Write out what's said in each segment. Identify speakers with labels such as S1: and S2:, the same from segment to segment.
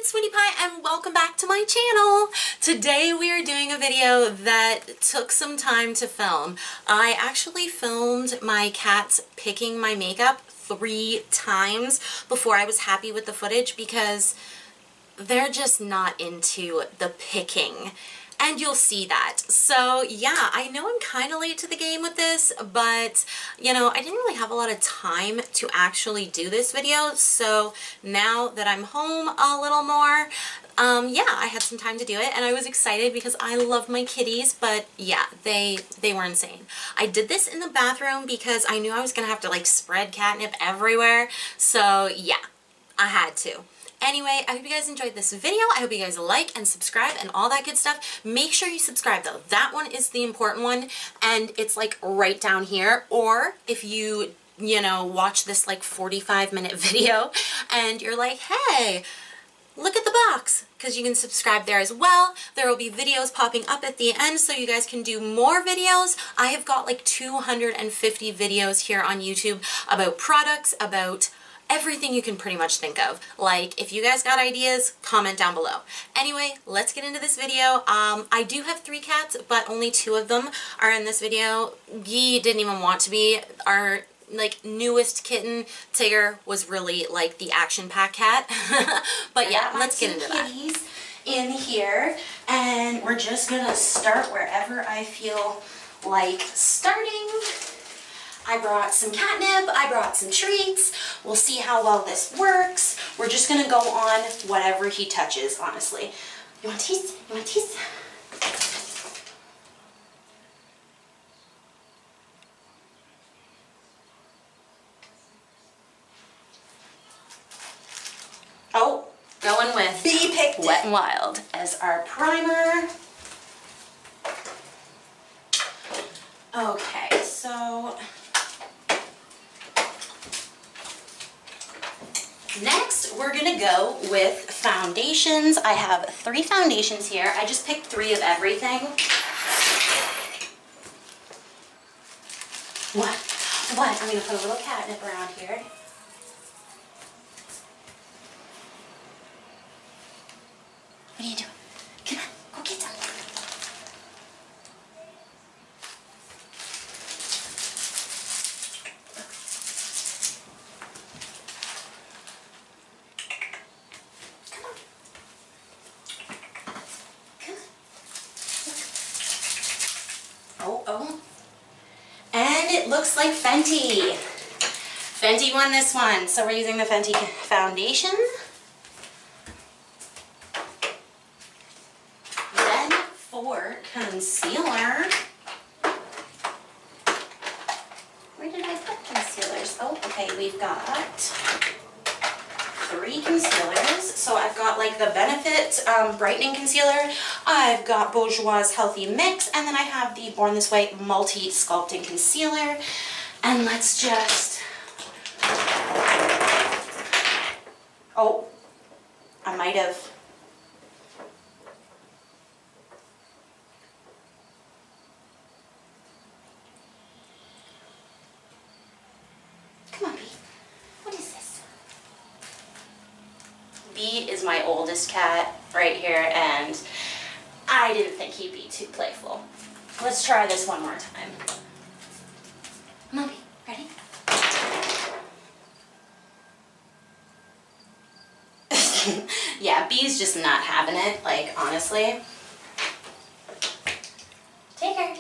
S1: it's Sweety Pie and welcome back to my channel. Today we are doing a video that took some time to film. I actually filmed my cats picking my makeup 3 times before I was happy with the footage because they're just not into the picking. And you'll see that. So yeah, I know I'm kind of late to the game with this, but you know, I didn't really have a lot of time to actually do this video. So now that I'm home a little more, yeah, I had some time to do it and I was excited because I love my kitties, but yeah, they were insane. I did this in the bathroom because I knew I was gonna have to like spread catnip everywhere. So yeah, I had to. Anyway, I hope you guys enjoyed this video. I hope you guys like and subscribe and all that good stuff. Make sure you subscribe though. That one is the important one and it's like right down here. Or if you know, watch this like 45-minute video and you're like, hey, look at the box, because you can subscribe there as well. There will be videos popping up at the end so you guys can do more videos. I have got like 250 videos here on YouTube about products, about everything you can pretty much think of. Like, if you guys got ideas, comment down below. Anyway, let's get into this video. I do have 3 cats, but only 2 of them are in this video. Guy didn't even want to be. Our like newest kitten, Tigger, was really like the action-packed cat. But yeah, let's get into that. Kitties in here, and we're just gonna start wherever I feel like starting. I brought some catnip, I brought some treats. We'll see how well this works. We're just gonna go on whatever he touches, honestly. You want teas? You want teas? Oh, going with Bee picked Wet n Wild as our primer. Okay, so next, we're gonna go with foundations. I have 3 foundations here. I just picked 3 of everything. What? I'm gonna put a little catnip around here. What are you doing? Come on, go get them. Oh. And it looks like Fenty. Fenty won this one. So we're using the Fenty foundation. Then for concealer. Where did I put concealers? Oh, okay, we've got 3 concealers. So I've got like the Benefit Brightening Concealer, I've got Bourjois Healthy Mix, and then I have the Born This Way Multi Sculpting Concealer. And let's just, oh, I might have, come on, Bee. What is this? Bee is my oldest cat right here, and I didn't think he'd be too playful. Let's try this one more time. Come on, Bee. Ready? Yeah, Bee's just not having it, like, honestly. Take her.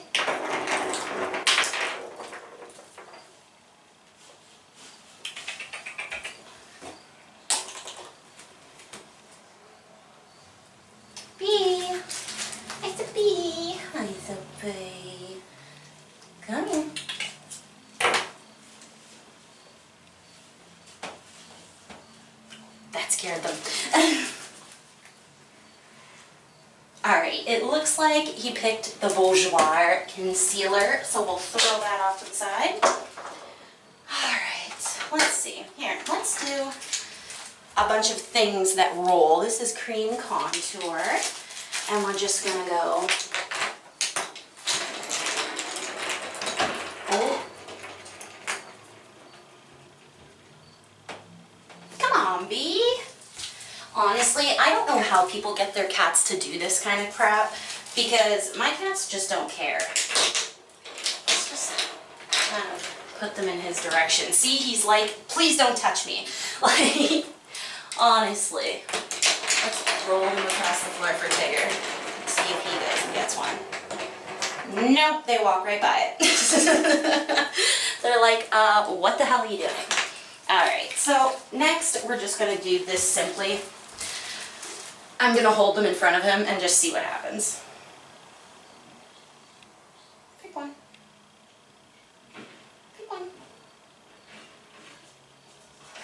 S1: Bee. It's a bee. It's a bee. Come here. That scared them. Alright, it looks like he picked the Bourjois concealer, so we'll throw that off to the side. Alright, let's see. Here, let's do a bunch of things that roll. This is cream contour, and we're just gonna go. Oh. Come on, Bee. Honestly, I don't know how people get their cats to do this kind of crap, because my cats just don't care. Let's just kind of put them in his direction. See, he's like, please don't touch me. Like, honestly. Let's roll him across the floor for Tigger. See if he goes and gets one. Nope, they walk right by it. They're like, what the hell are you doing? Alright, so next we're just going to do this simply. I'm going to hold them in front of him and just see what happens. Pick one. Pick one.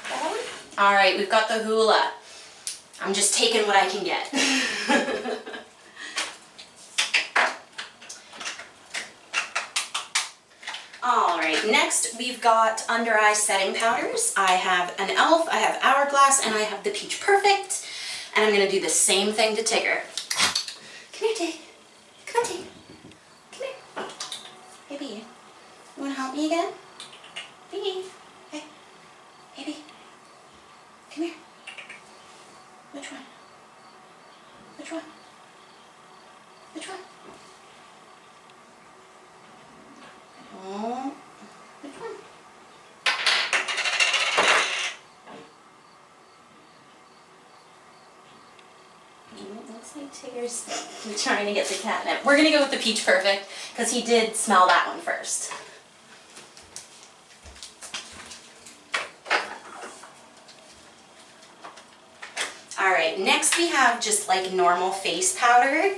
S1: That one? Alright, we've got the hula. I'm just taking what I can get. Alright, next we've got under eye setting powders. I have an e.l.f., I have Hourglass, and I have the Peach Perfect. And I'm going to do the same thing to Tigger. Come here, Tig. Come on, Tig. Come here. Baby, you want to help me again? Baby. Hey. Baby. Come here. Which one? Which one? Which one? Oh. Which one? Looks like Tigger's trying to get the catnip. We're going to go with the Peach Perfect because he did smell that one first. Alright, next we have just like normal face powder.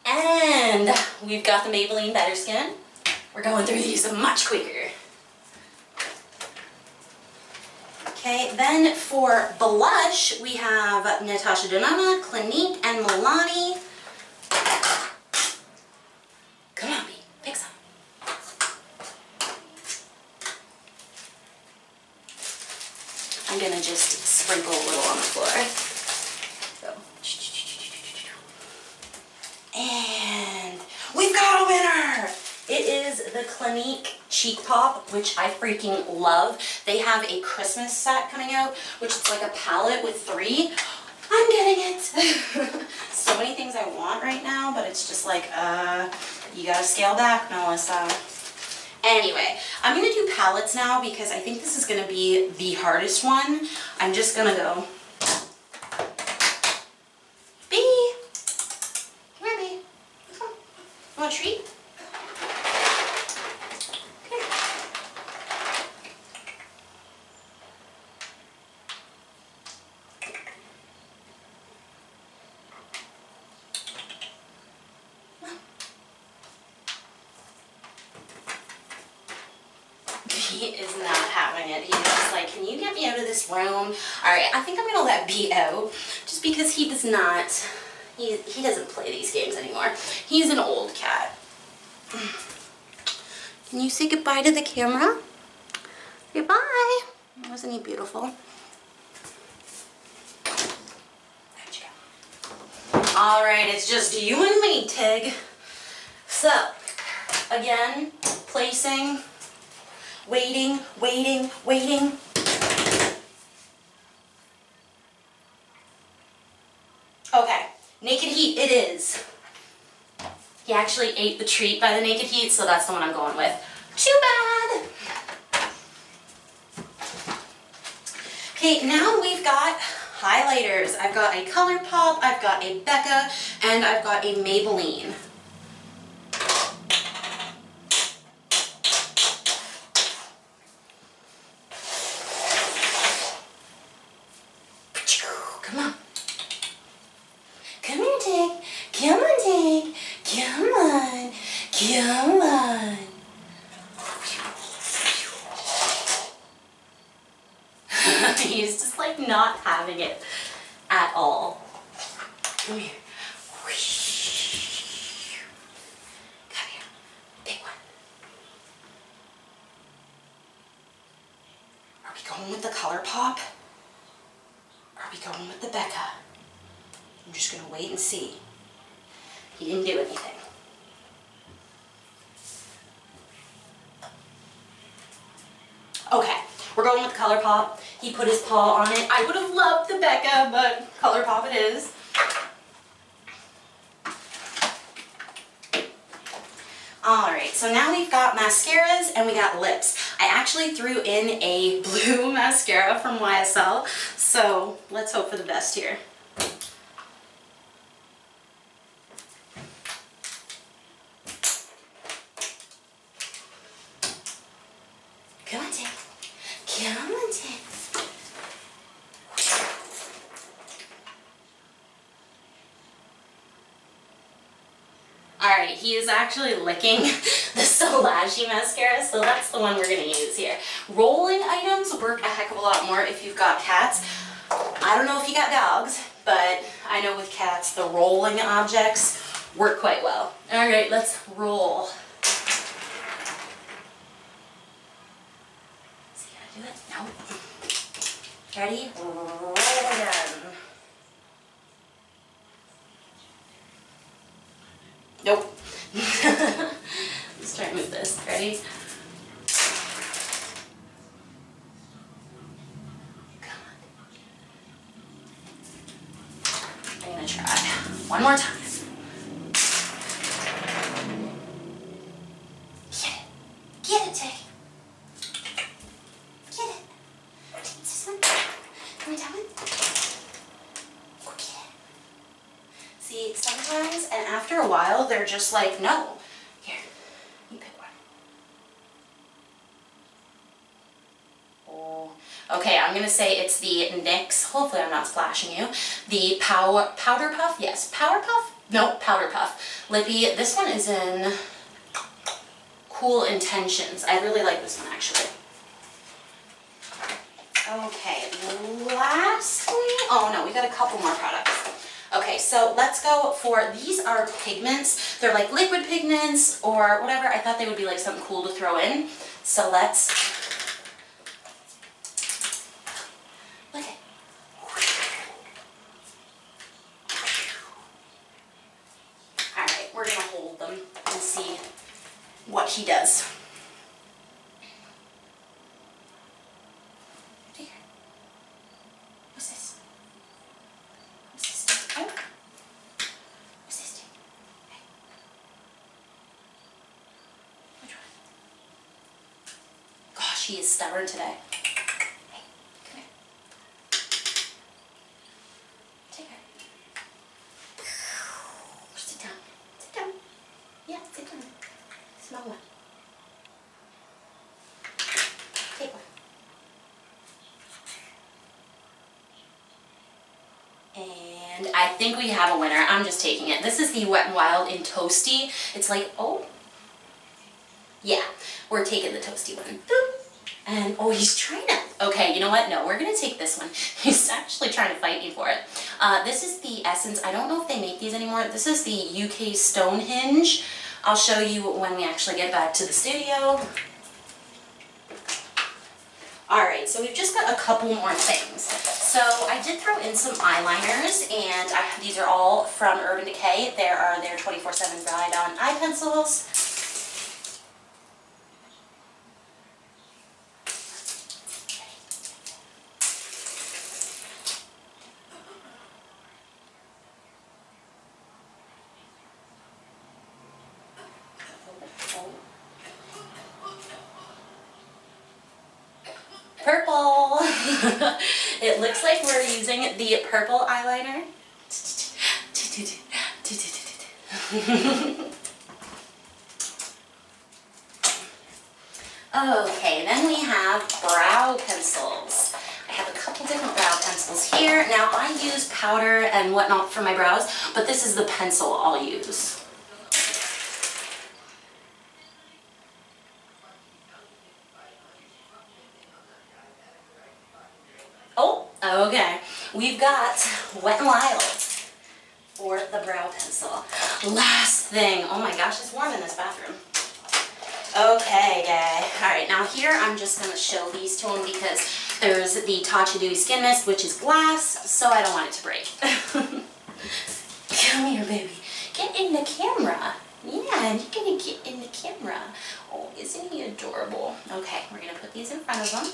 S1: And we've got the Maybelline Better Skin. We're going through these much quicker. Okay, then for blush, we have Natasha Denona, Clinique, and Milani. Come on, B, pick some. I'm gonna just sprinkle a little on the floor. So. And we've got a winner! It is the Clinique Cheek Pop, which I freaking love. They have a Christmas set coming out, which is like a palette with 3. I'm getting it! So many things I want right now, but it's just like, you gotta scale back, Melissa. Anyway, I'm gonna do palettes now because I think this is gonna be the hardest one. I'm just gonna go. B! Come here, B. Come on. You want a treat? He is not having it. He's just like, can you get me out of this room? Alright, I think I'm gonna let B out just because he does not, he doesn't play these games anymore. He's an old cat. Can you say goodbye to the camera? Goodbye. Wasn't he beautiful? There you go. Alright, it's just you and me, Tig. So, again, placing. Waiting, waiting, waiting. Okay, Naked Heat it is. He actually ate the treat by the Naked Heat, so that's the one I'm going with. Too bad! Okay, now we've got highlighters. I've got a ColourPop, I've got a Becca, and I've got a Maybelline. Come on. Come here, Tig. Come on, Tig. Come on. Come on. He's just like not having it at all. Come here. Come here. Big one. Are we going with the ColourPop? Are we going with the Becca? I'm just going to wait and see. He didn't do anything. Okay, We're going with ColourPop. He put his paw on it. I would have loved the Becca, but ColourPop it is. Alright, so now we've got mascaras and we got lips. I actually threw in a blue mascara from YSL, so let's hope for the best here. Come on, Dick. Come on, Dick. Alright, he is actually licking the Solagi mascara, so that's the one we're going to use here. Rolling items work a heck of a lot more if you've got cats. I don't know if you got dogs, but I know with cats, the rolling objects work quite well. Alright, let's roll. Is he going to do it? No. Ready? Roll again. Nope. Let's try and move this. Ready? Come on. I'm gonna try one more time. Get it, Jay. Get it. This one. Can we tap it? Go get it. See, sometimes, and after a while, they're just like, no. Here, you pick one. Oh, okay, I'm gonna say it's the NYX, hopefully I'm not splashing you, the Powder Puff, yes, Power Puff? No, Powder Puff. Lippy, this one is in Cool Intentions. I really like this one, actually. Okay, lastly, oh no, we got a couple more products. Okay, so let's go for, these are pigments. They're like liquid pigments or whatever. I thought they would be like something cool to throw in. So let's, look at it. All right, we're gonna hold them and see what he does. What's this? She is stubborn today. Hey, come here. Take her. Sit down. Sit down. Yeah, sit down. Smell one. Take one. And I think we have a winner. I'm just taking it. This is the Wet n Wild in Toasty. It's like, oh. Yeah, we're taking the Toasty one. Boop. And, oh, he's trying to, okay, you know what? No, we're going to take this one. He's actually trying to fight me for it. This is the Essence. I don't know if they make these anymore. This is the UK Stonehenge. I'll show you when we actually get back to the studio. Alright, so we've just got a couple more things. So I did throw in some eyeliners, and these are all from Urban Decay. There are their 24/7 Ride-On eye pencils. Purple! It looks like we're using the purple eyeliner. Okay, then we have brow pencils. I have a couple different brow pencils here. Now I use powder and whatnot for my brows, but this is the pencil I'll use. Okay, we've got Wet n Wild for the brow pencil. Last thing, oh my gosh, it's warm in this bathroom. Okay, guy. Alright, now here I'm just going to show these to him because there's the Tatcha Dewy Skin Mist, which is glass, so I don't want it to break. Come here, baby. Get in the camera. Yeah, you're going to get in the camera. Oh, isn't he adorable? Okay, we're going to put these in front of him.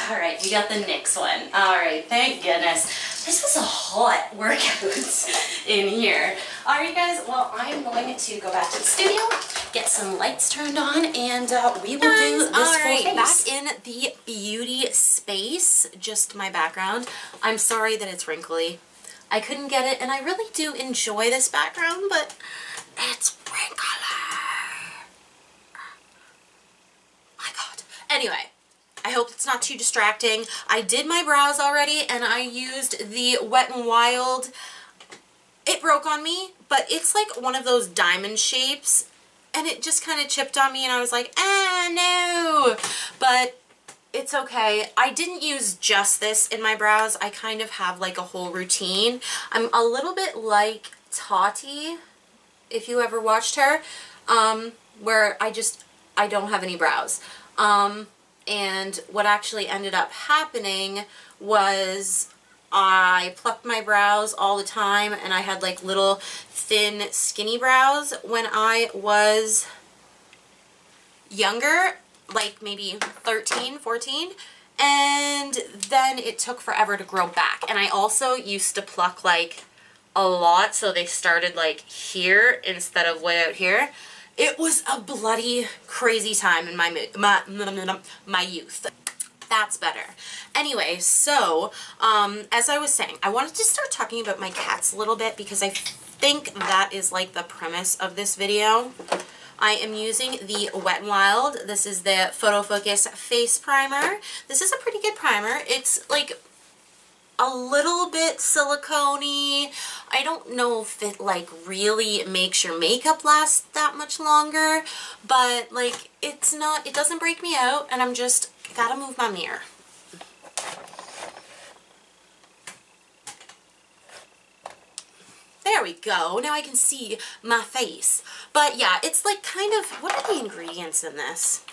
S1: All right, we got the NYX one. All right, thank goodness. This was a hot workout in here. All right, guys, well, I'm going to go back to the studio, get some lights turned on, and we will do this full face. Back in the beauty space, just my background. I'm sorry that it's wrinkly. I couldn't get it, and I really do enjoy this background, but it's wrinkly. My God. Anyway, I hope it's not too distracting. I did my brows already, and I used the Wet n Wild. It broke on me, but it's like one of those diamond shapes, and it just kind of chipped on me, and I was like, ah, no. But it's okay. I didn't use just this in my brows. I kind of have like a whole routine. I'm a little bit like Tati, if you ever watched her, where I don't have any brows. And what actually ended up happening was I plucked my brows all the time, and I had like little thin skinny brows when I was younger, like maybe 13, 14, and then it took forever to grow back. And I also used to pluck like a lot, so they started like here instead of way out here. It was a bloody crazy time in my youth. That's better. Anyway, so as I was saying, I wanted to start talking about my cats a little bit because I think that is like the premise of this video. I am using the Wet n Wild. This is the Photo Focus Face Primer. This is a pretty good primer. It's like a little bit silicone-y. I don't know if it like really makes your makeup last that much longer, but like it doesn't break me out, and I'm just gotta move my mirror. There we go. Now I can see my face. But yeah, it's like kind of, what are the ingredients in this?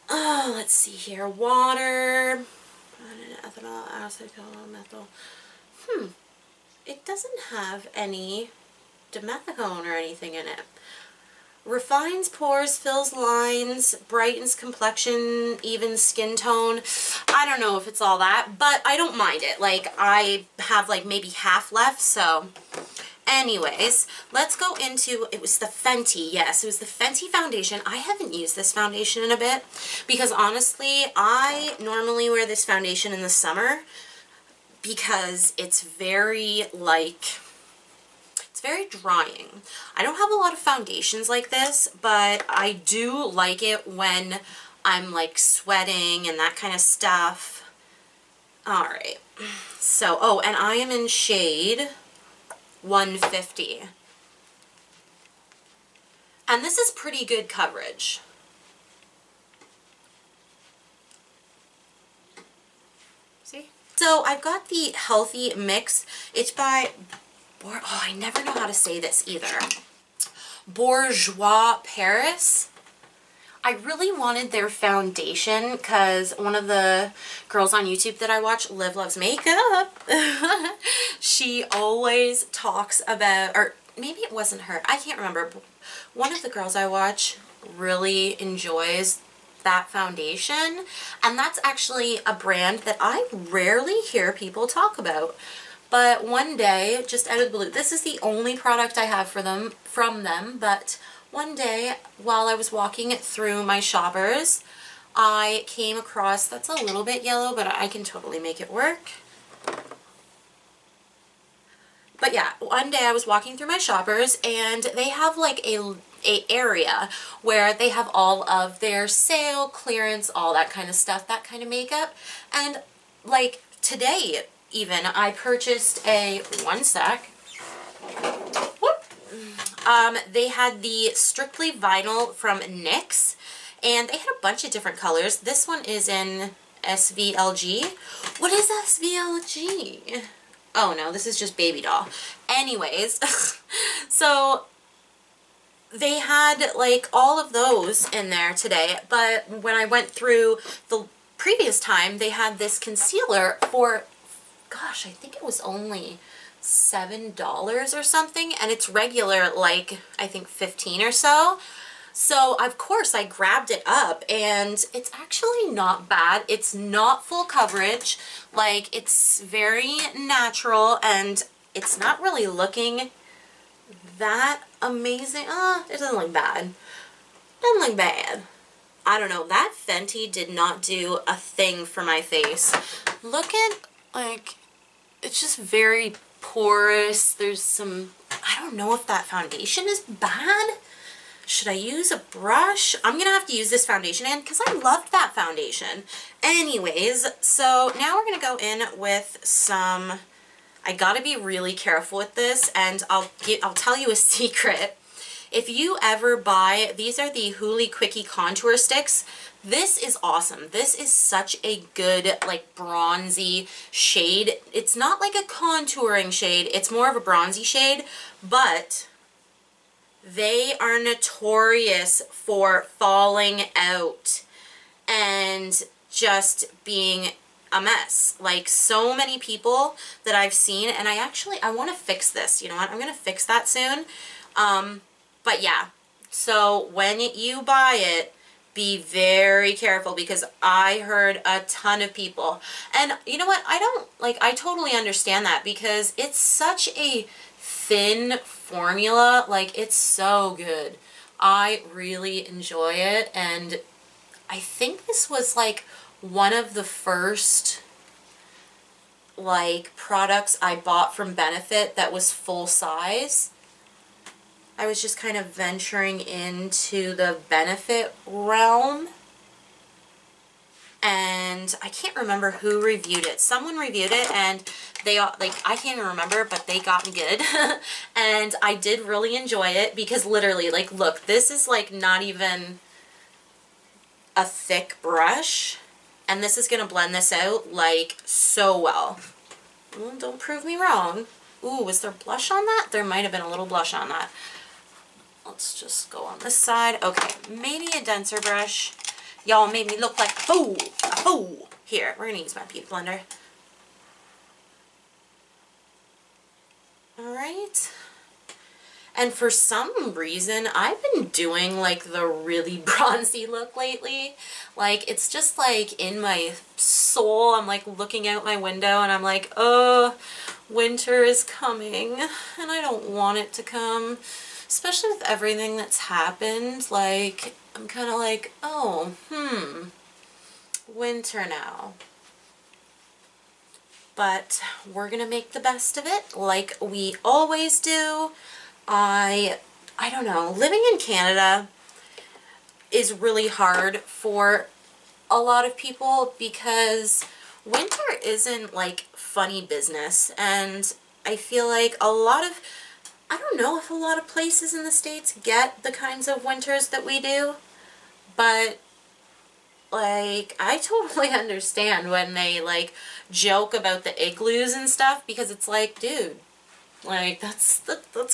S1: Oh, let's see here. Water, ethanol, acetyl, methyl. It doesn't have any dimethicone or anything in it. Refines pores, fills lines, brightens complexion, evens skin tone. I don't know if it's all that, but I don't mind it. Like, I have like maybe half left, so anyways, let's go into, it was the Fenty, yes, it was the Fenty foundation. I haven't used this foundation in a bit because honestly, I normally wear this foundation in the summer because it's very like, it's very drying. I don't have a lot of foundations like this, but I do like it when I'm like sweating and that kind of stuff. Alright, so, oh, and I am in shade 150. And this is pretty good coverage. See? So I've got the Healthy Mix. It's by, oh, I never know how to say this either. Bourjois Paris. I really wanted their foundation because one of the girls on YouTube that I watch, Liv Loves Makeup, she always talks about, or maybe it wasn't her, I can't remember. One of the girls I watch really enjoys that foundation, and that's actually a brand that I rarely hear people talk about. But one day, just out of the blue, this is the only product I have from them, but one day, while I was walking through my shoppers, I came across, that's a little bit yellow, but I can totally make it work. But yeah, one day I was walking through my shoppers, and they have like a area where they have all of their sale, clearance, all that kind of stuff, that kind of makeup. And like today even, I purchased a, one sec, they had the Strictly Vinyl from NYX, and they had a bunch of different colors. This one is in SVLG. What is SVLG? Oh no, this is just baby doll. Anyways, so they had like all of those in there today, but when I went through the previous time, they had this concealer for, gosh, I think it was only $7 or something, and it's regular like I think 15 or so. So of course I grabbed it up, and it's actually not bad. It's not full coverage. Like, it's very natural, and it's not really looking that amazing. It doesn't look bad. Doesn't look bad. I don't know. That Fenty did not do a thing for my face. Look at, like, it's just very porous. There's some, I don't know if that foundation is bad. Should I use a brush? I'm gonna have to use this foundation in because I loved that foundation. Anyways, so now we're gonna go in with some, I gotta be really careful with this, and I'll tell you a secret. If you ever buy, these are the Hooly Quickie contour sticks. This is awesome. This is such a good, like, bronzy shade. It's not like a contouring shade. It's more of a bronzy shade, but they are notorious for falling out and just being a mess. Like, so many people that I've seen, and I want to fix this. You know what? I'm going to fix that soon. But yeah, so when you buy it, be very careful, because I heard a ton of people, and you know what? I totally understand that, because it's such a thin formula. Like, it's so good. I really enjoy it, and I think this was like one of the first like products I bought from Benefit that was full size. I was just kind of venturing into the Benefit realm, and I can't remember who reviewed it. Someone reviewed it, and they all, like, I can't even remember, but they got me good. And I did really enjoy it, because literally, like, look, this is like not even a thick brush, and this is gonna blend this out like so well. Well, don't prove me wrong. Ooh, was there blush on that? There might have been a little blush on that. Let's just go on this side. Okay, maybe a denser brush. Y'all made me look like a fool. Here, we're gonna use my beauty blender. Alright. And for some reason, I've been doing like the really bronzy look lately. Like, it's just like in my soul. I'm like looking out my window and I'm like, oh, winter is coming and I don't want it to come. Especially with everything that's happened. Like, I'm kind of like, oh, winter now. But we're gonna make the best of it, like we always do. I don't know, living in Canada is really hard for a lot of people, because winter isn't like funny business, and I feel like I don't know if a lot of places in the States get the kinds of winters that we do, but like, I totally understand when they like joke about the igloos and stuff, because it's like, dude, like, that's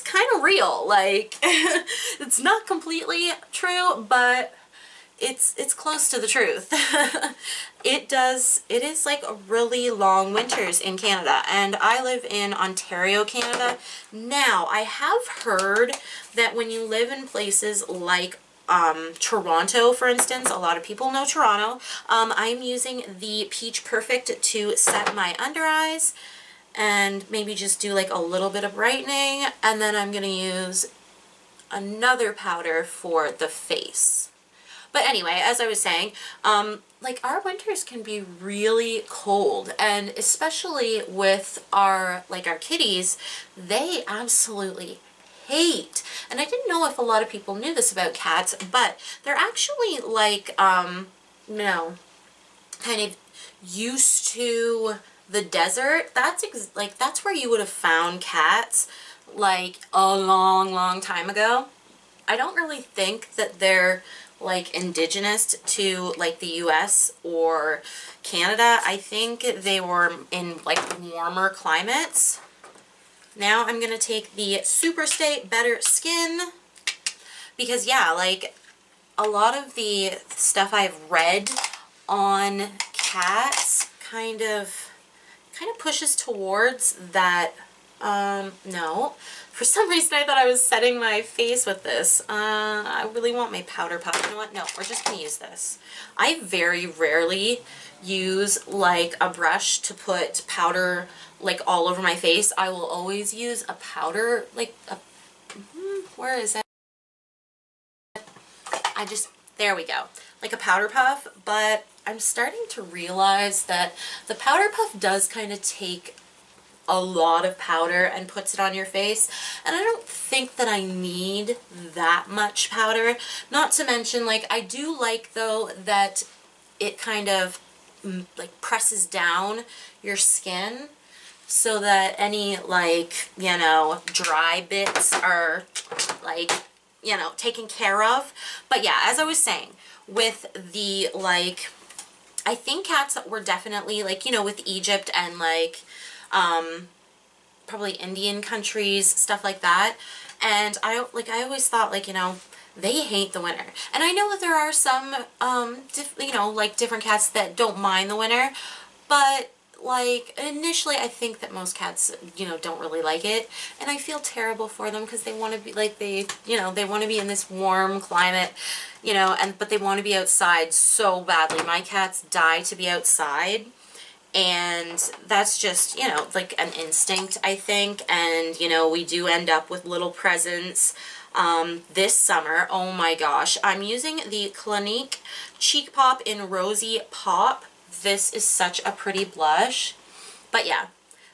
S1: kind of real. Like, it's not completely true, but it's close to the truth. It is like really long winters in Canada, and I live in Ontario, Canada. Now, I have heard that when you live in places like Toronto, for instance, a lot of people know Toronto. I'm using the Peach Perfect to set my under eyes, and maybe just do like a little bit of brightening, and then I'm gonna use another powder for the face. But anyway, as I was saying, like, our winters can be really cold, and especially with our kitties, they absolutely hate. And I didn't know if a lot of people knew this about cats, but they're actually like, you know, kind of used to the desert. That's where you would have found cats like a long time ago. I don't really think that they're like indigenous to like the US or Canada. I think they were in like warmer climates. Now I'm gonna take the Superstay Better Skin, because yeah, like a lot of the stuff I've read on cats kind of pushes towards that, no. For some reason I thought I was setting my face with this. I really want my powder puff. You know what? No, we're just going to use this. I very rarely use like a brush to put powder like all over my face. I will always use a powder, like a, where is it? There we go. Like a powder puff, but I'm starting to realize that the powder puff does kind of take a lot of powder and puts it on your face, and I don't think that I need that much powder. Not to mention, like, I do like though that it kind of like presses down your skin so that any, like, you know, dry bits are like, you know, taken care of. But yeah, as I was saying, with the, like, I think cats were definitely, like, you know, with Egypt and like probably Indian countries, stuff like that. And I always thought, like, you know, they hate the winter. And I know that there are some, you know, like different cats that don't mind the winter, but like initially I think that most cats, you know, don't really like it. And I feel terrible for them because they want to be like, you know, they want to be in this warm climate, you know, but they want to be outside so badly. My cats die to be outside. And that's just, you know, like an instinct, I think. And, you know, we do end up with little presents this summer. Oh my gosh. I'm using the Clinique Cheek Pop in Rosy Pop. This is such a pretty blush. But yeah,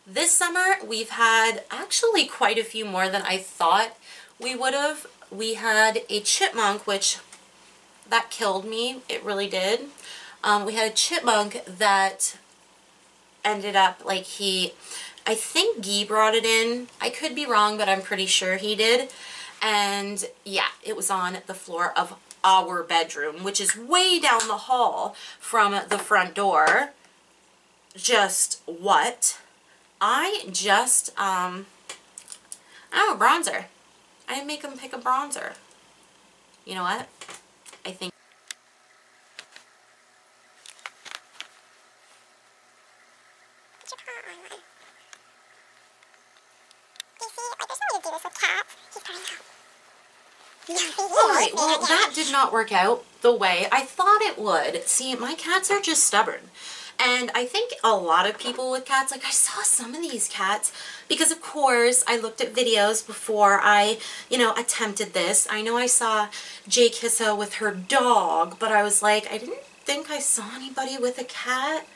S1: this summer we've had actually quite a few more than I thought we would have. We had a chipmunk, which that killed me. It really did. We had a chipmunk that ended up, like, I think Guy brought it in. I could be wrong, but I'm pretty sure he did. And yeah, it was on the floor of our bedroom, which is way down the hall from the front door. Just what? I just, oh, bronzer. I didn't make him pick a bronzer. You know what? I think Alright, well, that did not work out the way I thought it would. See, my cats are just stubborn. And I think a lot of people with cats, like I saw some of these cats, because of course I looked at videos before I, you know, attempted this. I know I saw xoxo with her dog, but I was like, I didn't think I saw anybody with a cat.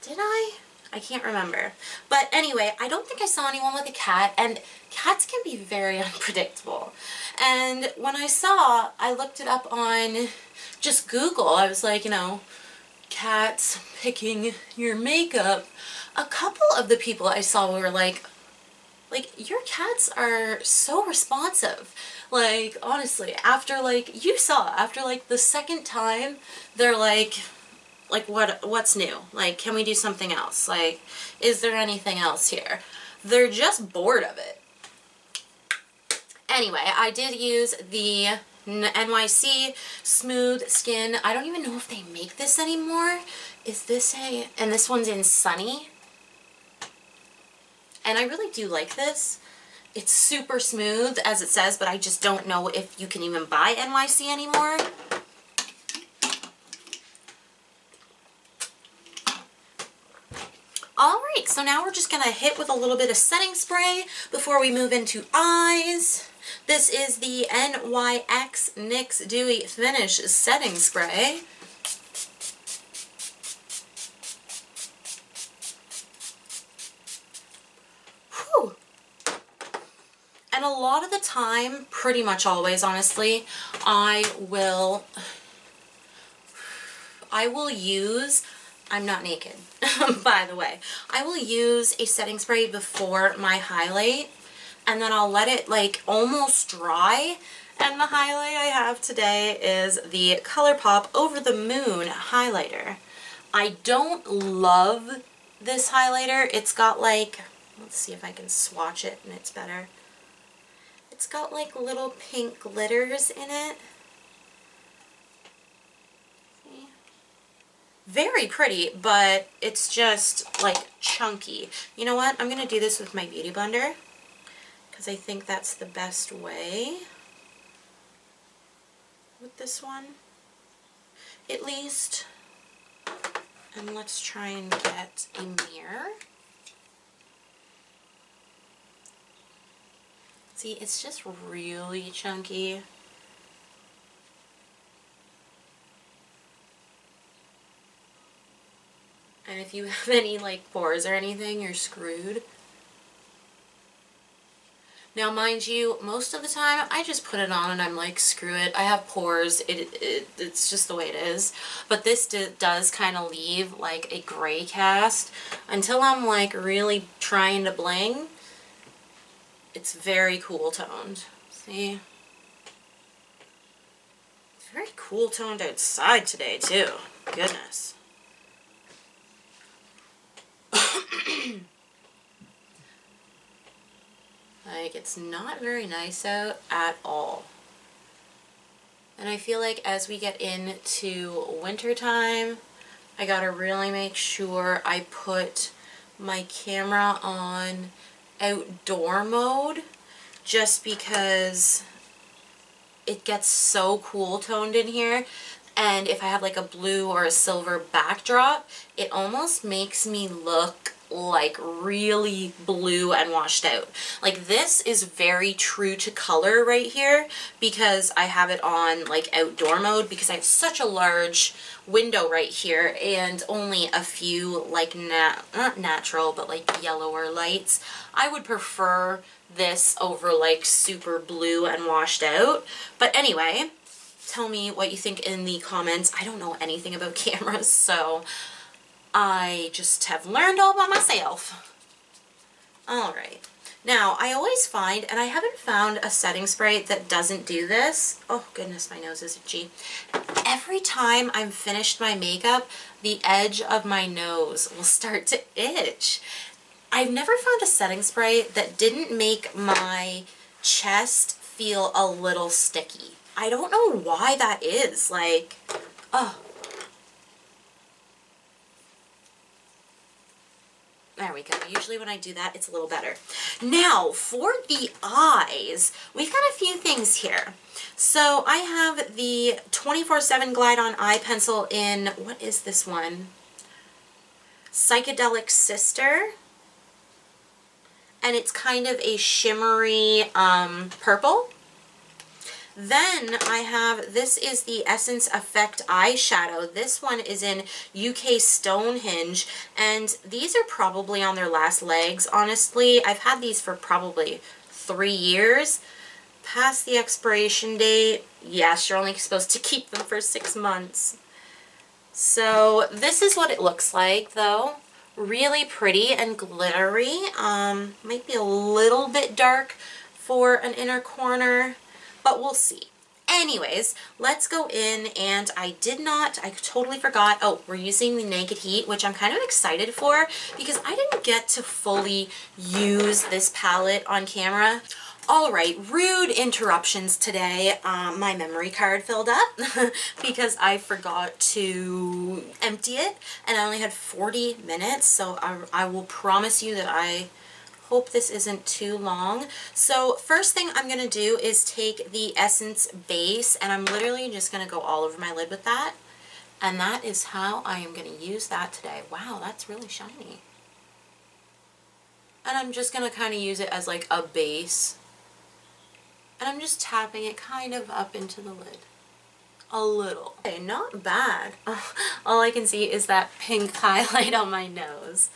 S1: Did I? I can't remember. But anyway, I don't think I saw anyone with a cat, and cats can be very unpredictable. And when I looked it up on just Google. I was like, you know, cats picking your makeup. A couple of the people I saw were like, your cats are so responsive. Like, honestly, after like the second time, they're like what's new? Like, can we do something else? Like, is there anything else here? They're just bored of it. Anyway, I did use the NYC Smooth Skin. I don't even know if they make this anymore. Is this and this one's in Sunny. And I really do like this. It's super smooth, as it says, but I just don't know if you can even buy NYC anymore. Alright, so now we're just going to hit with a little bit of setting spray before we move into eyes. This is the NYX NYX Dewy Finish Setting Spray. Whew. And a lot of the time, pretty much always, honestly, I will use, I'm not naked, by the way. I will use a setting spray before my highlight, and then I'll let it like almost dry. And the highlight I have today is the ColourPop Over the Moon highlighter. I don't love this highlighter. It's got like, let's see if I can swatch it and it's better. It's got like little pink glitters in it. Very pretty, but it's just like chunky. You know what? I'm going to do this with my Beauty Blender because I think that's the best way with this one, at least. And let's try and get a mirror. See, it's just really chunky. And if you have any like pores or anything, you're screwed. Now, mind you, most of the time I just put it on and I'm like, screw it. I have pores. It's just the way it is. But this does kind of leave like a gray cast until I'm like really trying to bling. It's very cool toned. See? It's very cool toned outside today too. Goodness. Like, it's not very nice out at all. And I feel like as we get into winter time, I gotta really make sure I put my camera on outdoor mode, just because it gets so cool toned in here. And if I have like a blue or a silver backdrop, it almost makes me look like really blue and washed out. Like, this is very true to color right here because I have it on like outdoor mode, because I have such a large window right here and only a few like not natural but like yellower lights. I would prefer this over like super blue and washed out. But anyway, tell me what you think in the comments. I don't know anything about cameras, so I just have learned all by myself. Alright, now I always find, and I haven't found a setting spray that doesn't do this. Oh goodness, my nose is itchy. Every time I'm finished my makeup, the edge of my nose will start to itch. I've never found a setting spray that didn't make my chest feel a little sticky. I don't know why that is. Like, oh. There we go. Usually when I do that, it's a little better. Now, for the eyes, we've got a few things here. So I have the 24/7 Glide On Eye Pencil in, what is this one? Psychedelic Sister. And it's kind of a shimmery purple. Then I have, this is the Essence Effect eyeshadow. This one is in UK Stonehenge, and these are probably on their last legs, honestly. I've had these for probably 3 years. Past the expiration date, yes, you're only supposed to keep them for 6 months. So this is what it looks like, though. Really pretty and glittery. Might be a little bit dark for an inner corner, but we'll see. Anyways, let's go in, and I totally forgot. Oh, we're using the Naked Heat, which I'm kind of excited for because I didn't get to fully use this palette on camera. Alright, rude interruptions today. My memory card filled up because I forgot to empty it, and I only had 40 minutes, so I will promise you that I hope this isn't too long. So first thing I'm going to do is take the Essence base, and I'm literally just going to go all over my lid with that. And that is how I am going to use that today. Wow, that's really shiny. And I'm just going to kind of use it as like a base. And I'm just tapping it kind of up into the lid. A little. Okay, not bad. All I can see is that pink highlight on my nose.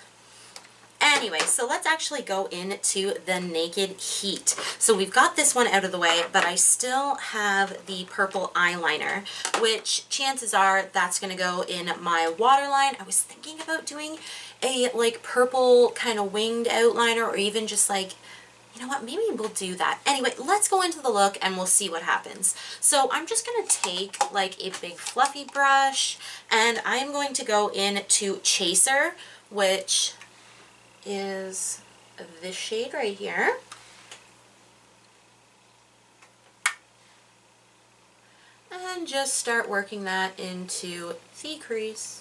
S1: Anyway, so let's actually go into the Naked Heat. So we've got this one out of the way, but I still have the purple eyeliner, which chances are that's going to go in my waterline. I was thinking about doing a like purple kind of winged outliner, or even just like, you know what, maybe we'll do that. Anyway, let's go into the look and we'll see what happens. So I'm just going to take like a big fluffy brush, and I'm going to go into Chaser, which is this shade right here. And just start working that into the crease.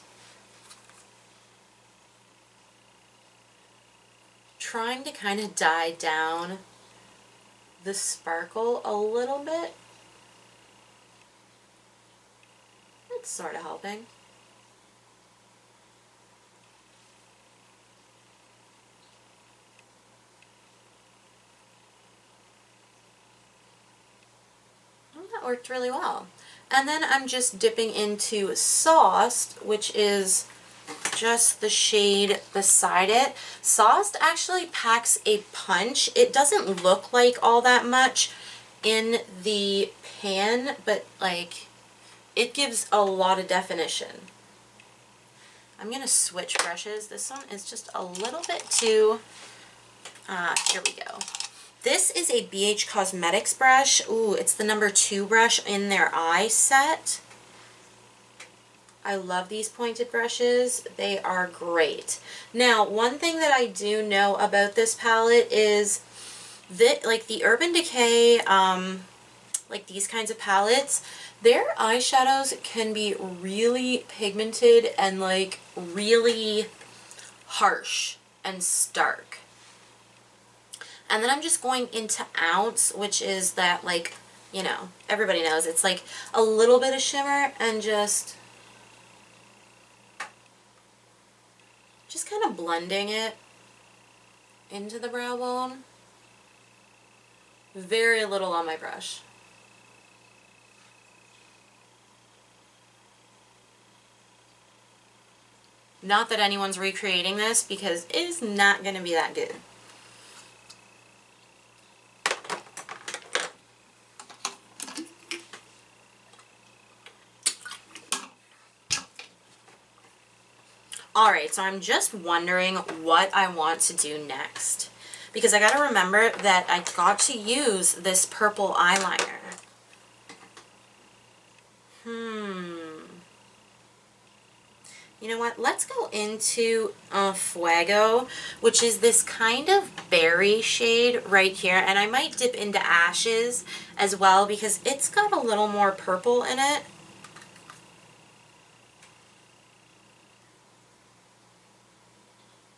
S1: Trying to kind of die down the sparkle a little bit. It's sort of helping. Oh, that worked really well. And then I'm just dipping into Sauced, which is just the shade beside it. Sauced actually packs a punch. It doesn't look like all that much in the pan, but like it gives a lot of definition. I'm gonna switch brushes. This one is just a little bit too, here we go. This is a BH Cosmetics brush. Ooh, it's the number 2 brush in their eye set. I love these pointed brushes. They are great. Now, one thing that I do know about this palette is that, like the Urban Decay, like these kinds of palettes, their eyeshadows can be really pigmented and like really harsh and stark. And then I'm just going into Ounce, which is that, like, you know, everybody knows it's like a little bit of shimmer and just kind of blending it into the brow bone. Very little on my brush. Not that anyone's recreating this, because it is not going to be that good. Alright, so I'm just wondering what I want to do next, because I gotta remember that I got to use this purple eyeliner. You know what? Let's go into Fuego, which is this kind of berry shade right here, and I might dip into Ashes as well because it's got a little more purple in it.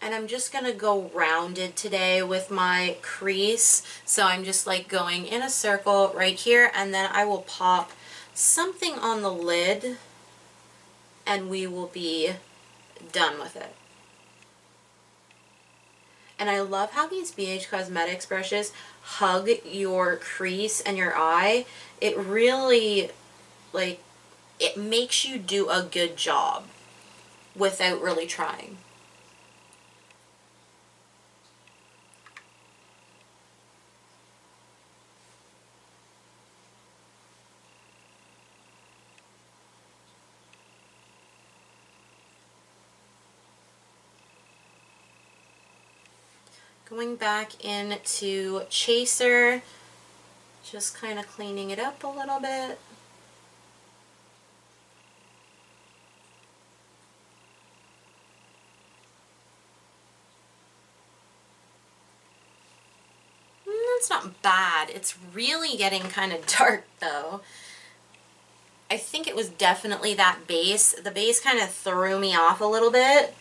S1: And I'm just going to go rounded today with my crease. So I'm just like going in a circle right here, and then I will pop something on the lid and we will be done with it. And I love how these BH Cosmetics brushes hug your crease and your eye. It really, like, it makes you do a good job without really trying. Going back into Chaser, just kind of cleaning it up a little bit. That's not bad. It's really getting kind of dark though. I think it was definitely that base. The base kind of threw me off a little bit.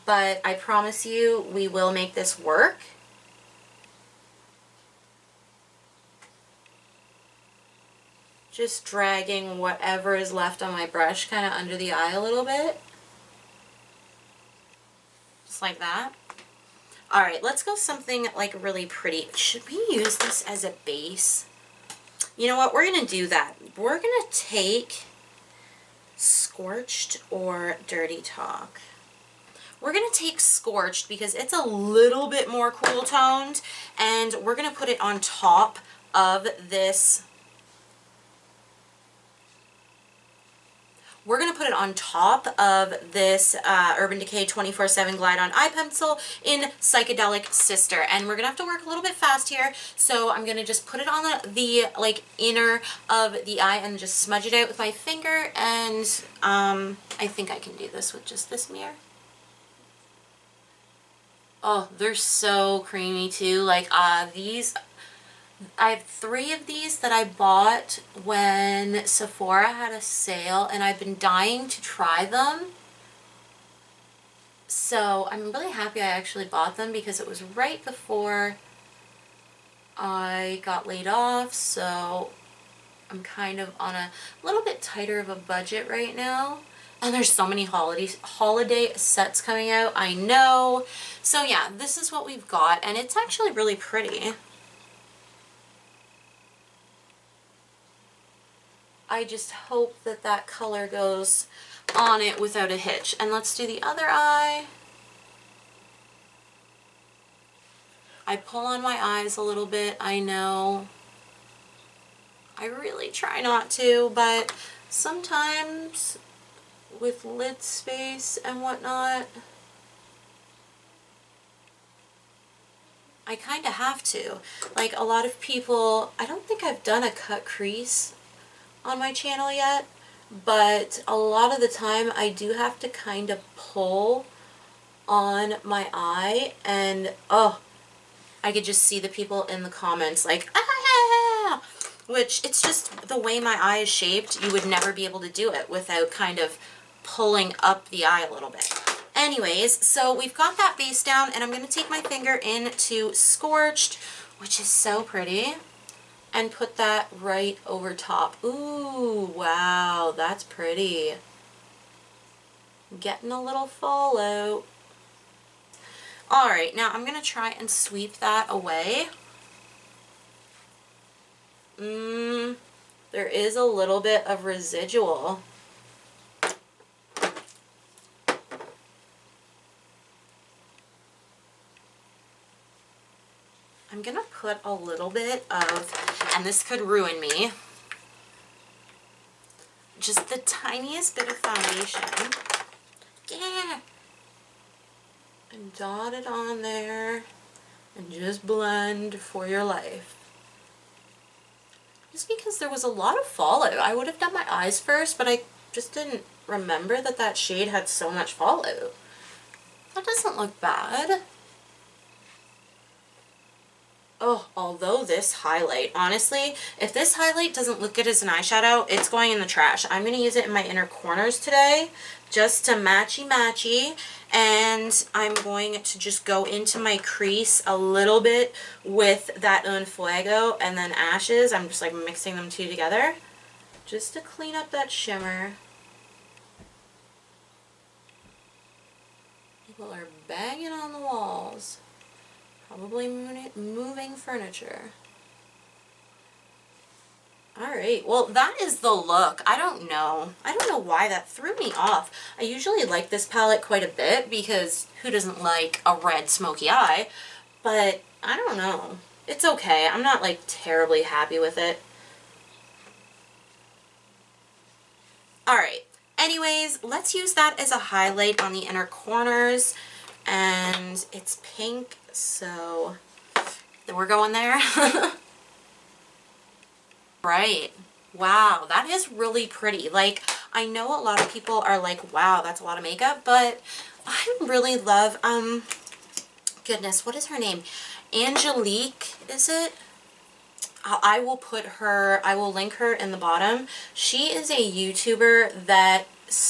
S1: But I promise you, we will make this work. Just dragging whatever is left on my brush kind of under the eye a little bit. Just like that. Alright, let's go something like really pretty. Should we use this as a base? You know what? We're going to do that. We're going to take Scorched or Dirty Talk. We're going to take Scorched because it's a little bit more cool toned, and we're going to put it on top of this. We're going to put it on top of this Urban Decay 24/7 Glide On Eye Pencil in Psychedelic Sister. And we're going to have to work a little bit fast here, so I'm going to just put it on the like inner of the eye and just smudge it out with my finger, and I think I can do this with just this mirror. Oh, they're so creamy too. Like these, I have 3 of these that I bought when Sephora had a sale, and I've been dying to try them. So I'm really happy I actually bought them because it was right before I got laid off, so I'm kind of on a little bit tighter of a budget right now. And there's so many holiday sets coming out, I know. So yeah, this is what we've got, and it's actually really pretty. I just hope that that color goes on it without a hitch. And let's do the other eye. I pull on my eyes a little bit, I know. I really try not to, but sometimes with lid space and whatnot, I kind of have to. Like a lot of people, I don't think I've done a cut crease on my channel yet, but a lot of the time I do have to kind of pull on my eye, and oh, I could just see the people in the comments like, ah, which it's just the way my eye is shaped, you would never be able to do it without kind of pulling up the eye a little bit. Anyways, so we've got that base down, and I'm going to take my finger into Scorched, which is so pretty, and put that right over top. Ooh, wow, that's pretty. Getting a little fallout. Alright, now I'm going to try and sweep that away. There is a little bit of residual. I'm going to put a little bit of, and this could ruin me, just the tiniest bit of foundation. Yeah. And dot it on there and just blend for your life. Just because there was a lot of fallout. I would have done my eyes first, but I just didn't remember that that shade had so much fallout. That doesn't look bad. Oh, although this highlight, honestly, if this highlight doesn't look good as an eyeshadow, it's going in the trash. I'm going to use it in my inner corners today, just to matchy-matchy, and I'm going to just go into my crease a little bit with that Un Fuego and then Ashes. I'm just like mixing them two together, just to clean up that shimmer. People are banging on the walls. Probably moving furniture. Alright, well that is the look. I don't know why that threw me off. I usually like this palette quite a bit because who doesn't like a red smoky eye? But I don't know. It's okay. I'm not like terribly happy with it. Alright, anyways, let's use that as a highlight on the inner corners. And it's pink, so we're going there. Right. Wow, that is really pretty. Like, I know a lot of people are like, wow, that's a lot of makeup, but I really love, goodness, what is her name? Angelique, is it? I will link her in the bottom. She is a YouTuber that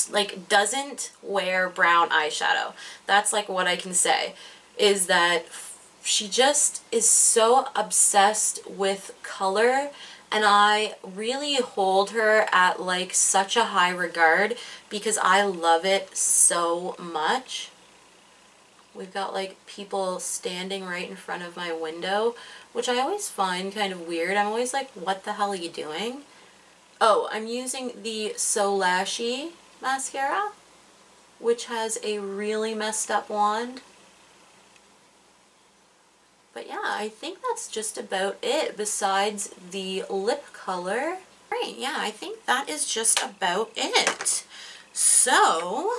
S1: like doesn't wear brown eyeshadow. That's like what I can say, is that she just is so obsessed with color, and I really hold her at like such a high regard because I love it so much. We've got like people standing right in front of my window, which I always find kind of weird. I'm always like, what the hell are you doing? Oh, I'm using the So Lashy mascara, which has a really messed up wand. But yeah, I think that's just about it besides the lip color. Right, yeah, I think that is just about it. So,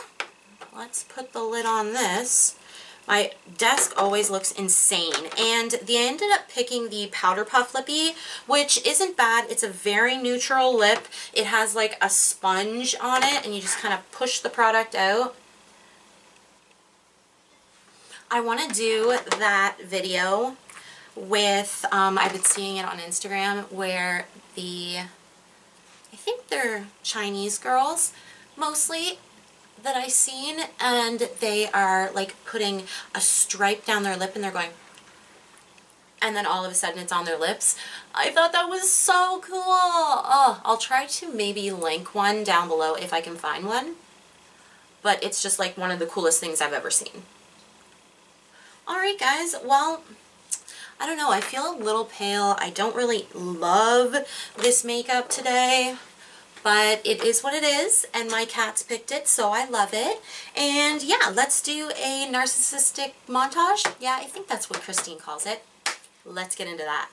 S1: let's put the lid on this. My desk always looks insane, and I ended up picking the Powder Puff Lippy, which isn't bad. It's a very neutral lip. It has like a sponge on it, and you just kind of push the product out. I want to do that video with, I've been seeing it on Instagram, where I think they're Chinese girls, mostly, that I've seen, and they are like putting a stripe down their lip and they're going, and then all of a sudden it's on their lips. I thought that was so cool. Oh, I'll try to maybe link one down below if I can find one. But it's just like one of the coolest things I've ever seen. Alright guys, well, I don't know, I feel a little pale. I don't really love this makeup today, but it is what it is, and my cats picked it, so I love it. And yeah, let's do a narcissistic montage. Yeah, I think that's what Christine calls it. Let's get into that.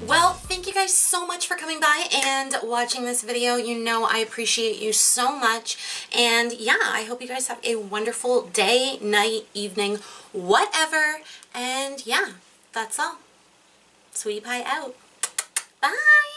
S1: Well, thank you guys so much for coming by and watching this video. You know I appreciate you so much. And yeah, I hope you guys have a wonderful day, night, evening, whatever. And yeah, that's all. Sweety Pie out. Bye!